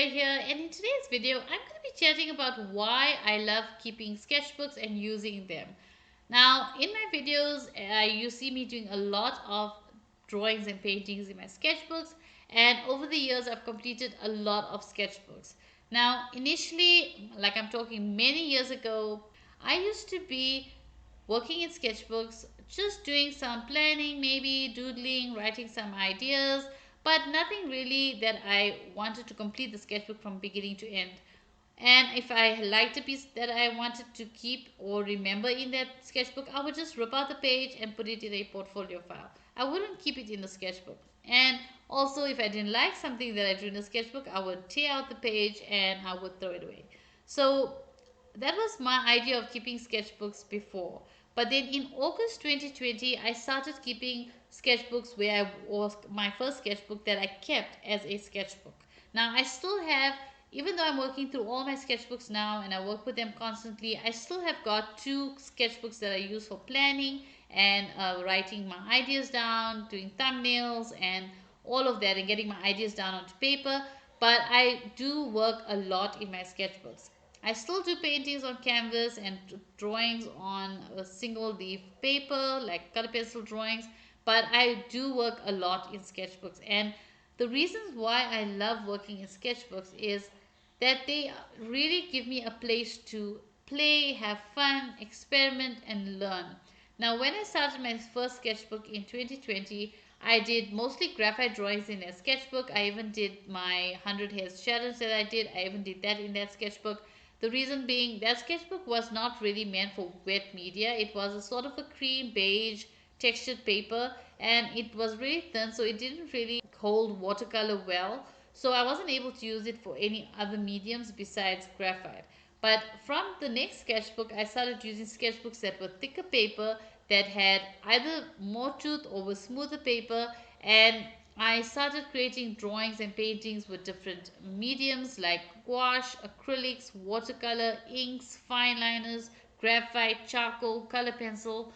here, and in today's video I'm going to be chatting about why I love keeping sketchbooks and using them. Now in my videos you see me doing a lot of drawings and paintings in my sketchbooks, and over the years I've completed a lot of sketchbooks. Now initially, like I'm talking many years ago, I used to be working in sketchbooks, just doing some planning, maybe doodling, writing some ideas, but nothing really that I wanted to complete the sketchbook from beginning to end. And if I liked a piece that I wanted to keep or remember in that sketchbook, I would just rip out the page and put it in a portfolio file. I wouldn't keep it in the sketchbook. And also, if I didn't like something that I drew in the sketchbook, I would tear out the page and I would throw it away. So that was my idea of keeping sketchbooks before. But then in August 2020, I started keeping sketchbooks where I was my first sketchbook that I kept as a sketchbook. Now I still have, even though I'm working through all my sketchbooks now and I work with them constantly, I still have got two sketchbooks that I use for planning and writing my ideas down, doing thumbnails and all of that, and getting my ideas down onto paper. But I do work a lot in my sketchbooks. I still do paintings on canvas and drawings on a single leaf paper, like color pencil drawings, but I do work a lot in sketchbooks. And the reasons why I love working in sketchbooks is that they really give me a place to play, have fun, experiment, and learn. Now, when I started my first sketchbook in 2020, I did mostly graphite drawings in a sketchbook. I even did my 100 hairs challenge that I did. I even did that in that sketchbook. The reason being that sketchbook was not really meant for wet media. It was a sort of a cream beige textured paper, and it was really thin, so it didn't really hold watercolor well. So I wasn't able to use it for any other mediums besides graphite. But from the next sketchbook, I started using sketchbooks that were thicker paper, that had either more tooth or was smoother paper, and I started creating drawings and paintings with different mediums like gouache, acrylics, watercolor, inks, fine liners, graphite, charcoal, color pencil.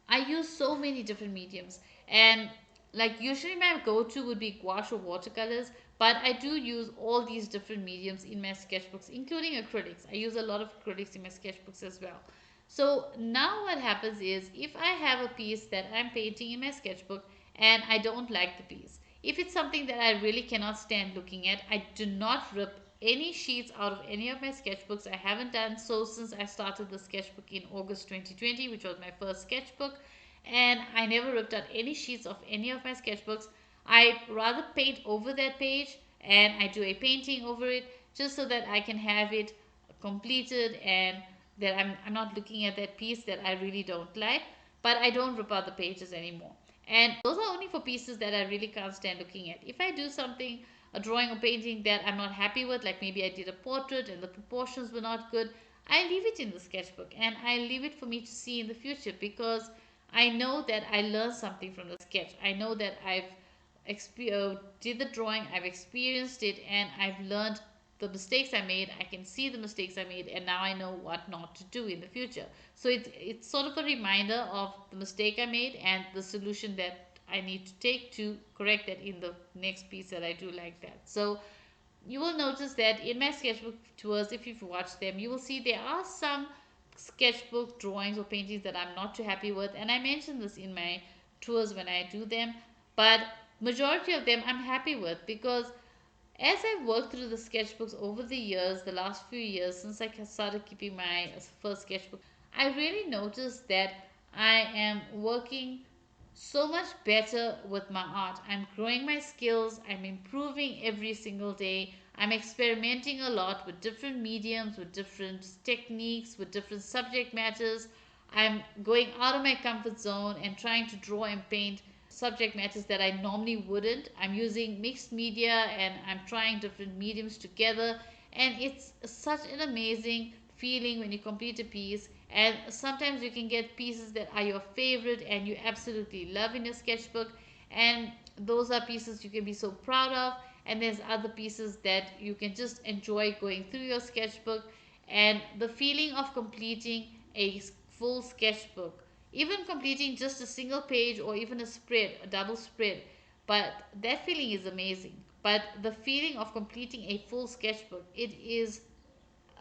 I use so many different mediums, and like usually my go-to would be gouache or watercolors, but I do use all these different mediums in my sketchbooks, including acrylics. I use a lot of acrylics in my sketchbooks as well. So now what happens is, if I have a piece that I'm painting in my sketchbook and I don't like the piece, if it's something that I really cannot stand looking at, I do not rip any sheets out of any of my sketchbooks. I haven't done so since I started the sketchbook in August 2020, which was my first sketchbook, and I never ripped out any sheets of any of my sketchbooks. I rather paint over that page and I do a painting over it, just so that I can have it completed and that I'm not looking at that piece that I really don't like. But I don't rip out the pages anymore. And those are only for pieces that I really can't stand looking at. If I do something, a drawing or painting that I'm not happy with, like maybe I did a portrait and the proportions were not good, I leave it in the sketchbook and I leave it for me to see in the future, because I know that I learned something from the sketch. I know that I've did the drawing, I've experienced it, and I've learned the mistakes I made. I can see the mistakes I made, and now I know what not to do in the future. So it's sort of a reminder of the mistake I made and the solution that I need to take to correct that in the next piece that I do like that. So you will notice that in my sketchbook tours, if you've watched them, you will see there are some sketchbook drawings or paintings that I'm not too happy with, and I mention this in my tours when I do them. But majority of them I'm happy with, because as I've worked through the sketchbooks over the years, the last few years since I started keeping my first sketchbook, I really noticed that I am working so much better with my art. I'm growing my skills, I'm improving every single day. I'm experimenting a lot with different mediums, with different techniques, with different subject matters. I'm going out of my comfort zone and trying to draw and paint subject matters that I normally wouldn't. I'm using mixed media and I'm trying different mediums together, and it's such an amazing feeling when you complete a piece. And sometimes you can get pieces that are your favorite and you absolutely love in your sketchbook, and those are pieces you can be so proud of. And there's other pieces that you can just enjoy going through your sketchbook, and the feeling of completing a full sketchbook, even completing just a single page or even a spread, a double spread, but that feeling is amazing. but the feeling of completing a full sketchbook, it is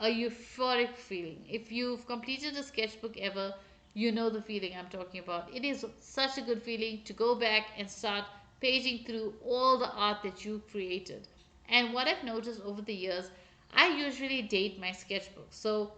a euphoric feeling. If you've completed a sketchbook ever, you know the feeling I'm talking about. It is such a good feeling to go back and start paging through all the art that you created. And what I've noticed over the years, I usually date my sketchbooks. So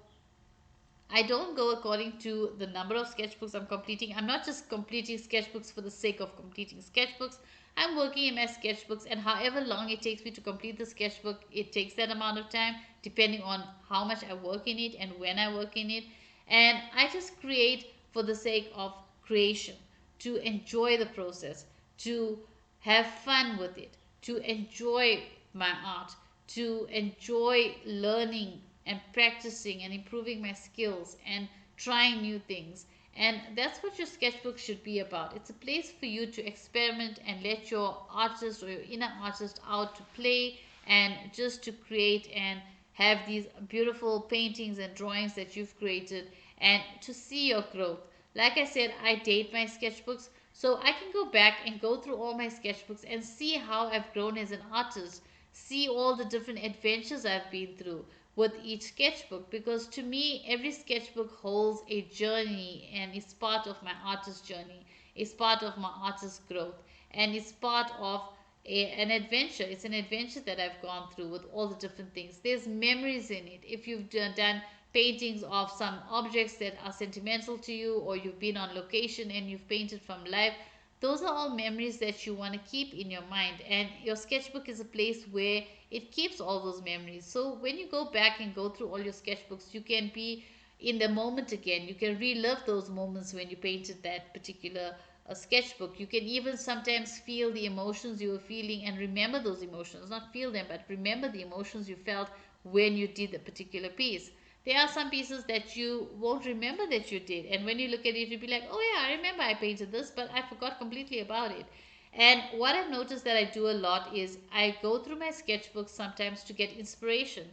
I don't go according to the number of sketchbooks I'm completing. I'm not just completing sketchbooks for the sake of completing sketchbooks. I'm working in my sketchbooks, and however long it takes me to complete the sketchbook, it takes that amount of time depending on how much I work in it and when I work in it. And I just create for the sake of creation, to enjoy the process, to have fun with it, to enjoy my art, to enjoy learning and practicing and improving my skills and trying new things. And that's what your sketchbook should be about. It's a place for you to experiment and let your artist or your inner artist out to play and just to create and have these beautiful paintings and drawings that you've created and to see your growth. Like I said, I date my sketchbooks, so I can go back and go through all my sketchbooks and see how I've grown as an artist, see all the different adventures I've been through with each sketchbook, because to me every sketchbook holds a journey and is part of my artist journey, is part of my artist growth, and it's part of an adventure. It's an adventure that I've gone through with all the different things. There's memories in it. If you've done paintings of some objects that are sentimental to you, or you've been on location and you've painted from life, those are all memories that you want to keep in your mind, and your sketchbook is a place where it keeps all those memories. So when you go back and go through all your sketchbooks, you can be in the moment again. You can relive those moments when you painted that particular sketchbook. You can even sometimes feel the emotions you were feeling and remember those emotions, not feel them, but remember the emotions you felt when you did a particular piece. There are some pieces that you won't remember that you did, and when you look at it, you'll be like, oh yeah, I remember I painted this, but I forgot completely about it. And what I've noticed that I do a lot is I go through my sketchbooks sometimes to get inspiration.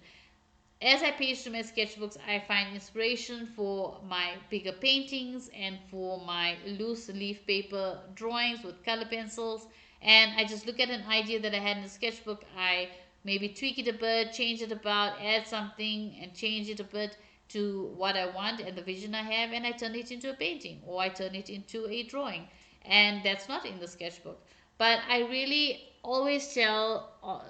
As I page through my sketchbooks, I find inspiration for my bigger paintings and for my loose leaf paper drawings with color pencils. And I just look at an idea that I had in the sketchbook. I maybe tweak it a bit, change it about, add something and change it a bit to what I want and the vision I have, and I turn it into a painting or I turn it into a drawing. And that's not in the sketchbook. But I really always tell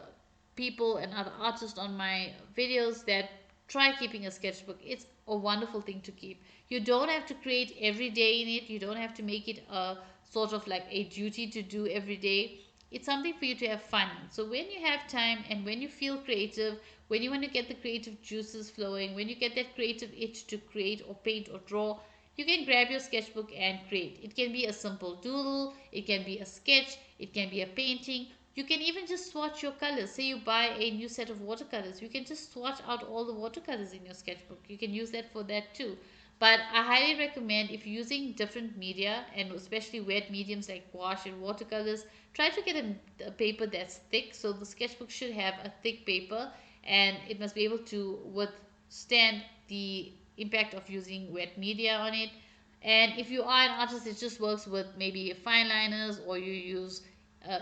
people and other artists on my videos that try keeping a sketchbook. It's a wonderful thing to keep. You don't have to create every day in it. You don't have to make it a sort of like a duty to do every day. It's something for you to have fun in. So when you have time and when you feel creative, when you want to get the creative juices flowing, when you get that creative itch to create or paint or draw, you can grab your sketchbook and create. It can be a simple doodle, it can be a sketch, it can be a painting. You can even just swatch your colors. Say you buy a new set of watercolors, you can just swatch out all the watercolors in your sketchbook. You can use that for that too. But I highly recommend, if you're using different media and especially wet mediums like gouache and watercolors, try to get a paper that's thick. So the sketchbook should have a thick paper, and it must be able to withstand the impact of using wet media on it. And if you are an artist, it just works with maybe fine liners, or you use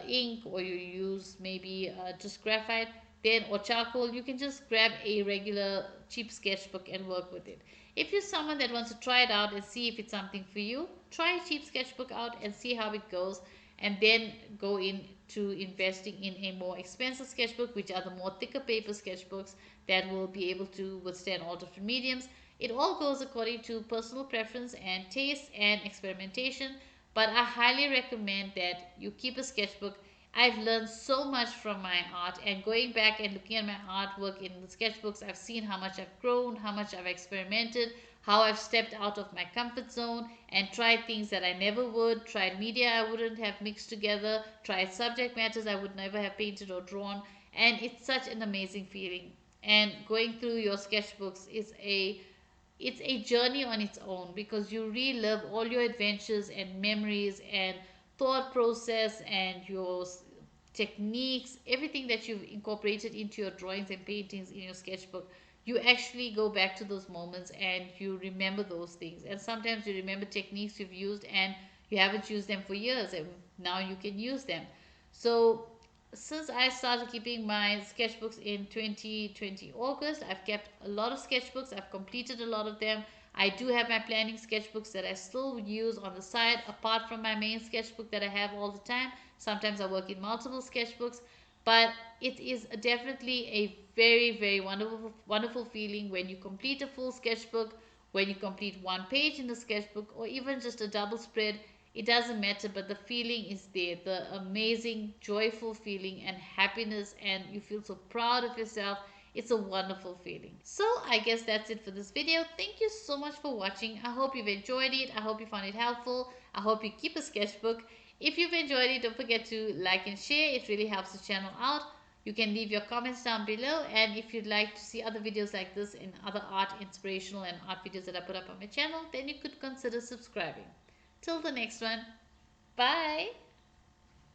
ink, or you use maybe just graphite, then or charcoal. You can just grab a regular cheap sketchbook and work with it. If you're someone that wants to try it out and see if it's something for you, try a cheap sketchbook out and see how it goes, and then go into investing in a more expensive sketchbook, which are the more thicker paper sketchbooks that will be able to withstand all different mediums. It all goes according to personal preference and taste and experimentation, but I highly recommend that you keep a sketchbook. I've learned so much from my art, and going back and looking at my artwork in the sketchbooks, I've seen how much I've grown, how much I've experimented, how I've stepped out of my comfort zone and tried things that I never would, tried media I wouldn't have mixed together, tried subject matters I would never have painted or drawn, and it's such an amazing feeling. And going through your sketchbooks is a journey on its own, because you relive all your adventures and memories and thought process and your techniques, everything that you've incorporated into your drawings and paintings in your sketchbook. You actually go back to those moments and you remember those things, and sometimes you remember techniques you've used and you haven't used them for years, and now you can use them. So since I started keeping my sketchbooks in 2020 August, I've kept a lot of sketchbooks. I've completed a lot of them. I do have my planning sketchbooks that I still use on the side apart from my main sketchbook that I have all the time. Sometimes I work in multiple sketchbooks, but it is definitely a very, very wonderful feeling when you complete a full sketchbook, when you complete one page in the sketchbook, or even just a double spread. It doesn't matter, but the feeling is there, the amazing joyful feeling and happiness, and you feel so proud of yourself. It's a wonderful feeling. So I guess that's it for this video. Thank you so much for watching. I hope you've enjoyed it. I hope you found it helpful. I hope you keep a sketchbook. If you've enjoyed it, don't forget to like and share. It really helps the channel out. You can leave your comments down below, and if you'd like to see other videos like this and other art, inspirational and art videos that I put up on my channel, then you could consider subscribing. Till the next one, bye.